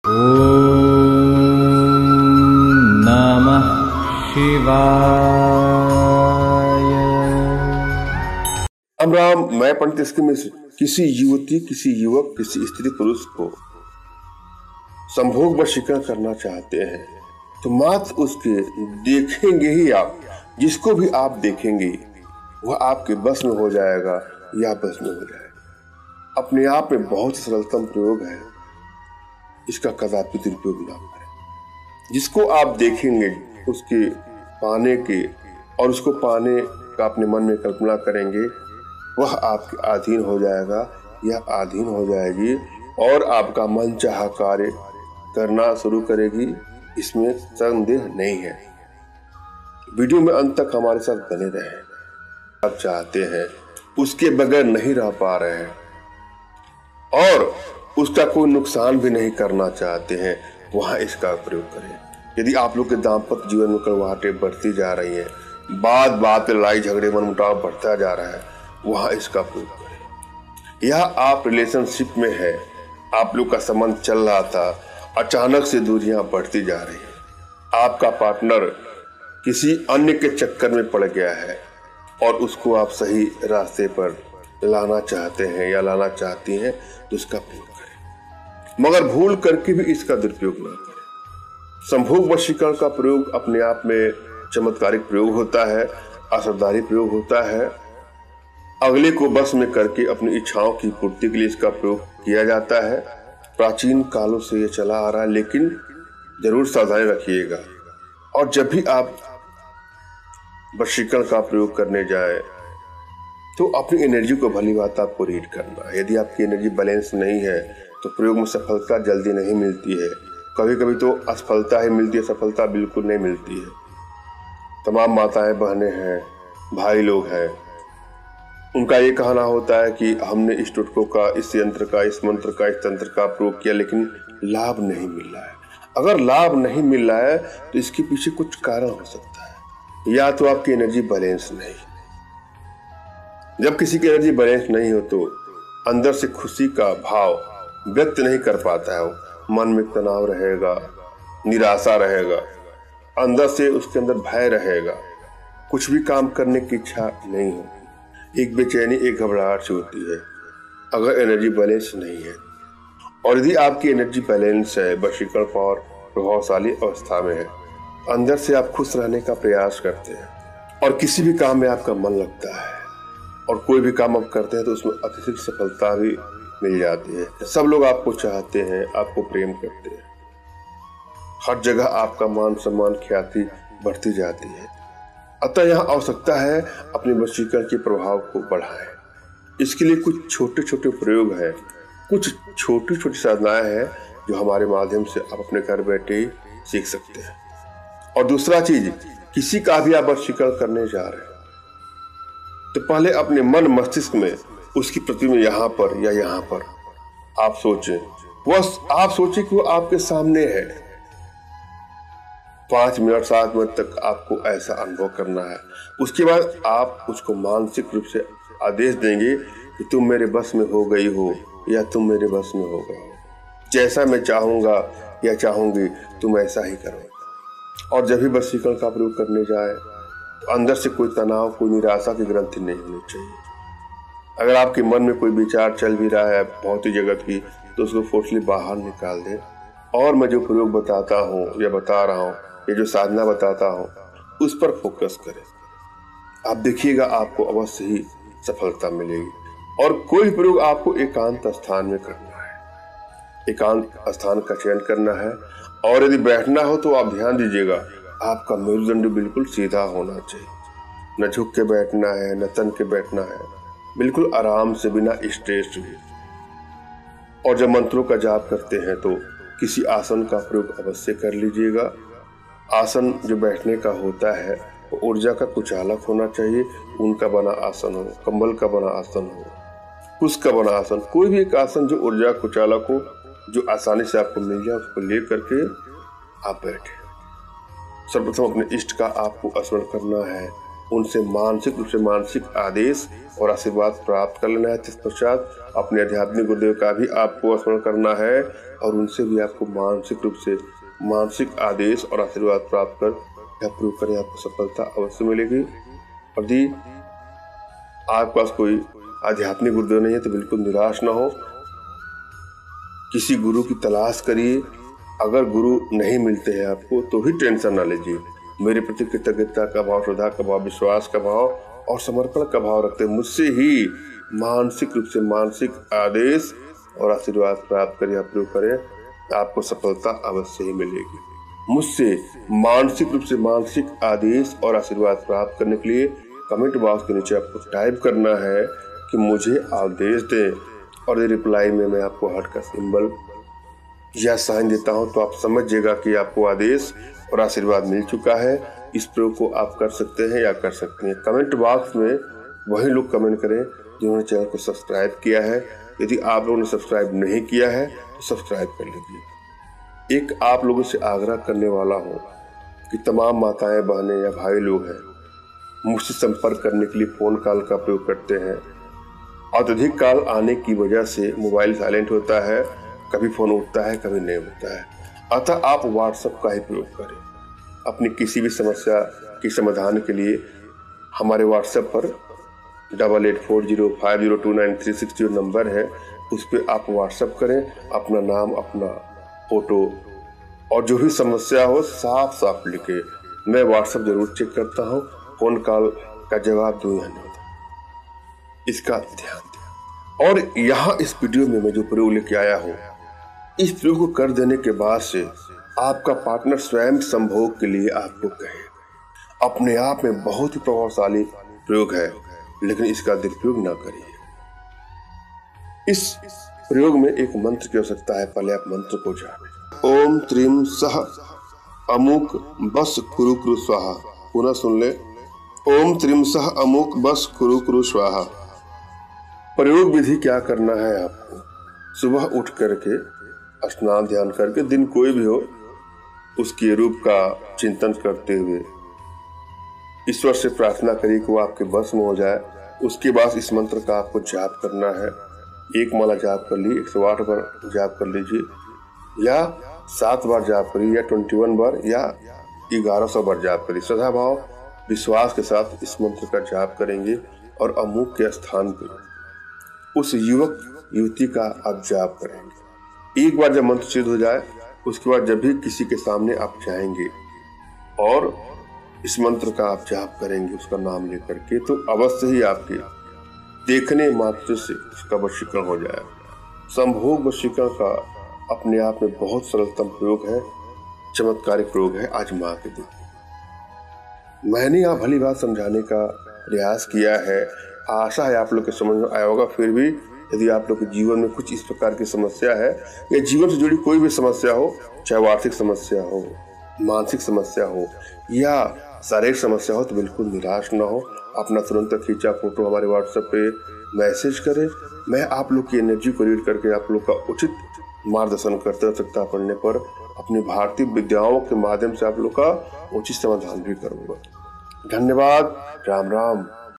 ॐ नमः शिवाय। राम राम। मैं पंडित इसके मिश्र किसी युवती, किसी युवक, किसी स्त्री पुरुष को संभोग वशीकरण करना चाहते हैं तो मात्र उसके देखेंगे ही आप, जिसको भी आप देखेंगे वह आपके बस में हो जाएगा या बस में हो जाएगा। अपने आप में बहुत सरलतम प्रयोग है, इसका कदापि दुरुपयोग ना करें। जिसको आप देखेंगे उसके पाने के और उसको पाने का अपने मन में कल्पना करेंगे, वह आपके अधीन हो जाएगा या अधीन हो जाएगी और आपका मन चाहा कार्य करना शुरू करेगी, इसमें संदेह नहीं है। वीडियो में अंत तक हमारे साथ बने रहें। आप चाहते हैं उसके बगैर नहीं रह पा रहे हैं और उसका कोई नुकसान भी नहीं करना चाहते हैं, वहां इसका प्रयोग करें। यदि आप लोग के दाम्पत्य जीवन में कड़वाहटें बढ़ती जा रही है, बात बात लड़ाई झगड़े मनमुटाव बढ़ता जा रहा है, वहां इसका प्रयोग करें। यह आप रिलेशनशिप में है, आप लोग का संबंध चल रहा था, अचानक से दूरियां बढ़ती जा रही है, आपका पार्टनर किसी अन्य के चक्कर में पड़ गया है और उसको आप सही रास्ते पर लाना चाहते हैं या लाना चाहती हैं, तो इसका प्रयोग करें, मगर भूल करके भी इसका दुरुपयोग ना करें। संभोग वशीकरण का प्रयोग अपने आप में चमत्कारिक प्रयोग होता है, असरदारी प्रयोग होता है। अगले को बस में करके अपनी इच्छाओं की पूर्ति के लिए इसका प्रयोग किया जाता है। प्राचीन कालों से यह चला आ रहा है, लेकिन जरूर सावधानी रखिएगा। और जब भी आप वशीकरण का प्रयोग करने जाए तो अपनी एनर्जी को भली बात आपको रीड करना है। यदि आपकी एनर्जी बैलेंस नहीं है तो प्रयोग में सफलता जल्दी नहीं मिलती है, कभी कभी तो असफलता ही मिलती है, सफलता बिल्कुल नहीं मिलती है। तमाम माताएं बहनें हैं, भाई लोग हैं, उनका ये कहना होता है कि हमने इस टोटकों का, इस यंत्र का, इस मंत्र का, इस तंत्र का प्रयोग किया लेकिन लाभ नहीं मिल रहा है। अगर लाभ नहीं मिल रहा है तो इसके पीछे कुछ कारण हो सकता है, या तो आपकी एनर्जी बैलेंस नहीं। जब किसी की एनर्जी बैलेंस नहीं हो तो अंदर से खुशी का भाव व्यक्त नहीं कर पाता है, मन में तनाव रहेगा, निराशा रहेगा, अंदर से उसके अंदर भय रहेगा, कुछ भी काम करने की इच्छा नहीं होती, एक बेचैनी, एक घबराहट सी होती है अगर एनर्जी बैलेंस नहीं है। और यदि आपकी एनर्जी बैलेंस है, वशीकरण पावर प्रभावशाली अवस्था में है, अंदर से आप खुश रहने का प्रयास करते हैं और किसी भी काम में आपका मन लगता है और कोई भी काम आप करते हैं तो उसमें अत्यधिक सफलता भी मिल जाती है। सब लोग आपको चाहते हैं, आपको प्रेम करते हैं, हर जगह आपका मान सम्मान ख्याति बढ़ती जाती है। अतः यहाँ आवश्यकता है अपने वशीकरण के प्रभाव को बढ़ाएं। इसके लिए कुछ छोटे छोटे प्रयोग हैं, कुछ छोटी छोटी साधनाएं हैं जो हमारे माध्यम से आप अपने घर बैठे ही सीख सकते हैं। और दूसरा चीज, किसी का भी आप वशीकरण करने जा रहे हैं तो पहले अपने मन मस्तिष्क में उसकी प्रतिमा यहाँ पर या यहाँ पर आप सोचें, आप सोचें कि वो आपके सामने है। 5 मिनट 7 मिनट तक आपको ऐसा अनुभव करना है। उसके बाद आप उसको मानसिक रूप से आदेश देंगे कि तुम मेरे बस में हो गई हो या तुम मेरे बस में हो गए हो, जैसा मैं चाहूंगा या चाहूंगी तुम ऐसा ही करो। और जब भी वशीकरण का प्रयोग करने जाए तो अंदर से कोई तनाव, कोई निराशा की ग्रंथि नहीं होनी चाहिए। अगर आपके मन में कोई विचार चल भी रहा है भौतिक जगत की, तो उसको फोर्सली बाहर निकाल दें और मैं जो प्रयोग बताता हूँ या बता रहा हूँ, ये जो साधना बताता हूँ, उस पर फोकस करें। आप देखिएगा आपको अवश्य ही सफलता मिलेगी। और कोई प्रयोग आपको एकांत स्थान में करना है, एकांत स्थान का चयन करना है। और यदि बैठना हो तो आप ध्यान दीजिएगा, आपका मेरुदंड बिल्कुल सीधा होना चाहिए, न झुक के बैठना है, न तन के बैठना है, बिल्कुल आराम से, बिना स्ट्रेस हुए। और जब मंत्रों का जाप करते हैं तो किसी आसन का प्रयोग अवश्य कर लीजिएगा। आसन जो बैठने का होता है वो ऊर्जा का कुचालक होना चाहिए, ऊन का बना आसन हो, कंबल का बना आसन हो, कुश का बना आसन, कोई भी एक आसन जो ऊर्जा कुचालक हो, जो आसानी से आपको मिल जाए, उसको ले करके आप बैठे। सर्वप्रथम अपने इष्ट का आपको स्मरण करना है, उनसे मानसिक रूप से मानसिक आदेश और आशीर्वाद प्राप्त कर लेना है। तत्पश्चात अपने आध्यात्मिक गुरुदेव का भी आपको स्मरण करना है और उनसे भी आपको मानसिक रूप से मानसिक आदेश और आशीर्वाद प्राप्त कर यह प्रयोग करें, आपको सफलता अवश्य मिलेगी। और यदि आपके पास कोई आध्यात्मिक गुरुदेव नहीं है तो बिल्कुल निराश ना हो, किसी गुरु की तलाश करिए। अगर गुरु नहीं मिलते हैं आपको तो ही टेंशन ना लीजिए। मेरे प्रति कृतज्ञता का भाव, श्रद्धा का भाव, विश्वास का भाव और समर्पण का भाव रखते हैं मुझसे ही मानसिक रूप से मानसिक आदेश और आशीर्वाद प्राप्त करें, प्रयोग करें, आपको सफलता अवश्य ही मिलेगी। मुझसे मानसिक रूप से मानसिक आदेश और आशीर्वाद प्राप्त करने के लिए कमेंट बॉक्स के नीचे आपको टाइप करना है कि मुझे आदेश दें, और रिप्लाई में मैं आपको हार्ट का सिंबल या साइन देता हूं तो आप समझिएगा कि आपको आदेश और आशीर्वाद मिल चुका है। इस प्रयोग को आप कर सकते हैं या कर सकते हैं। कमेंट बॉक्स में वही लोग कमेंट करें जिन्होंने चैनल को सब्सक्राइब किया है। यदि आप लोगों ने सब्सक्राइब नहीं किया है तो सब्सक्राइब कर लीजिए। एक आप लोगों से आग्रह करने वाला हूँ कि तमाम माताएं, बहनें या भाई लोग हैं मुझसे संपर्क करने के लिए फ़ोन कॉल का प्रयोग करते हैं। अत्यधिक कॉल आने की वजह से मोबाइल साइलेंट होता है, कभी फ़ोन उठता है कभी नहीं उठता है। अतः आप व्हाट्सएप का ही प्रयोग करें। अपनी किसी भी समस्या के समाधान के लिए हमारे व्हाट्सएप पर 8840502936 नंबर है, उस पर आप व्हाट्सएप करें। अपना नाम, अपना फोटो और जो भी समस्या हो साफ साफ लिखे। मैं व्हाट्सएप जरूर चेक करता हूँ, फोन कॉल का जवाब दूँ या नहीं होता, इसका ध्यान दें। और यहाँ इस वीडियो में मैं जो प्रयोग लेके आया हूँ, इस प्रयोग को कर देने के बाद से आपका पार्टनर स्वयं संभोग के लिए आपको कहे। अपने आप में बहुत ही प्रभावशाली प्रयोग है, लेकिन इसका दुरुपयोग ना करिए। इस प्रयोग में एक मंत्र की आवश्यकता है। पहले आप मंत्र को जाने। ओम त्रिम सह अमुक बस कुरु कुरु स्वाहा। पुनः सुन ले। ओम त्रिम सह अमुक बस कुरु कुरु स्वाहा। प्रयोग विधि क्या करना है आपको? सुबह उठ करके स्नान ध्यान करके, दिन कोई भी हो, उसके रूप का चिंतन करते हुए ईश्वर से प्रार्थना करिए कि वो आपके बस में हो जाए। उसके बाद इस मंत्र का आपको जाप करना है। एक माला जाप कर ली, 108 बार जाप कर लीजिए, या 7 बार जाप करिए, या 21 बार, या 1100 बार जाप करिए। श्रद्धा भाव विश्वास के साथ इस मंत्र का जाप करेंगे और अमुक के स्थान पर उस युवक युवती का आप जाप करेंगे। एक बार जब मंत्र सिद्ध हो जाए, उसके बाद जब भी किसी के सामने आप जाएंगे और इस मंत्र का आप जाप करेंगे उसका नाम लेकर के, तो अवश्य ही आपके देखने मात्र से उसका वशीकरण हो जाएगा। संभोग वशीकरण का अपने आप में बहुत सरलतम प्रयोग है, चमत्कारिक प्रयोग है। आजमा के देखिए। मैंने यहाँ भली बात समझाने का प्रयास किया है, आशा है आप लोग के समझ में आया होगा। फिर भी यदि आप लोग के जीवन में कुछ इस प्रकार की समस्या है या जीवन से जुड़ी कोई भी समस्या हो, चाहे वो आर्थिक समस्या हो, मानसिक समस्या हो या शारीरिक समस्या हो, तो बिल्कुल निराश ना हो। अपना तुरंत खींचा फोटो हमारे व्हाट्सएप पे मैसेज करें। मैं आप लोग की एनर्जी को रीड करके आप लोग का उचित मार्गदर्शन करते सकता पड़ने पर अपनी भारतीय विद्याओं के माध्यम से आप लोग का उचित समाधान भी करूँगा। धन्यवाद। राम राम।